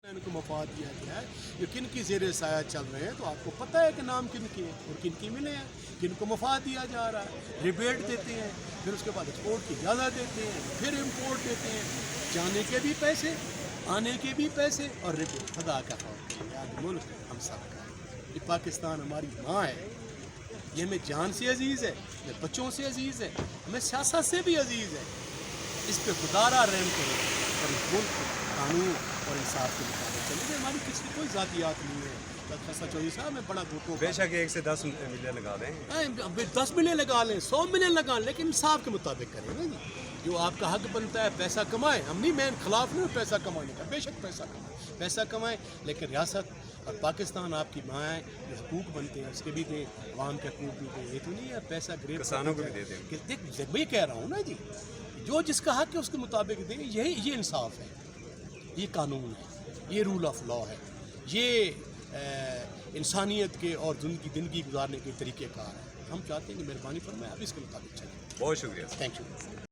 ان کو مفاد دیا گیا ہے، یہ کن کی زیر سایہ چل رہے ہیں، تو آپ کو پتہ ہے کہ نام کن کے ہیں اور کن کی ملے ہیں، کن کو مفاد دیا جا رہا ہے، ریبیٹ دیتے ہیں، پھر اس کے بعد ایکسپورٹ کی اجازت دیتے ہیں، پھر امپورٹ دیتے ہیں، جانے کے بھی پیسے، آنے کے بھی پیسے اور ریبیٹ. خدا کا خوف، یاد ملک ہم سب کا ہے، یہ پاکستان ہماری ماں ہے، یہ ہمیں جان سے عزیز ہے، یہ بچوں سے عزیز ہے، ہمیں سیاست سے بھی عزیز ہے. اس پہ خدا را رحم کرے اور اس ملک کو قانون اور انصاف کے مطابق چلے. ہماری کسی کوئی ذاتیات نہیں ہے. فیصلہ چودھری صاحب میں بڑا گھوٹوں بے شک 1 سے 10 ملین لگا دیں، 10 ملین لگا لیں، 100 ملین لگا لیں، لیکن انصاف کے مطابق کریں نا جی. جو آپ کا حق بنتا ہے پیسہ کمائیں، ہم نہیں، میں خلاف نہیں ہوں پیسہ کمانے کا، بے شک پیسہ کمائیں، لیکن ریاست اور پاکستان آپ کی ماں ہے، جو حقوق بنتے ہیں اس کے بھی دیں، عوام کے حقوق بھی دیں. یہ تو نہیں ہے پیسہ گریب کسانوں کو بھی دے دیں. دیکھ میں کہہ رہا ہوں نا جی، جو جس کا حق ہے اس کے مطابق دیں. یہ انصاف ہے، یہ قانون ہے، یہ رول آف لا ہے، یہ انسانیت کے اور زندگی گزارنے کے طریقہ کار ہے. ہم چاہتے ہیں کہ مہربانی فرمائیں آپ اس کے مطابق چلیں. بہت شکریہ. Thank you.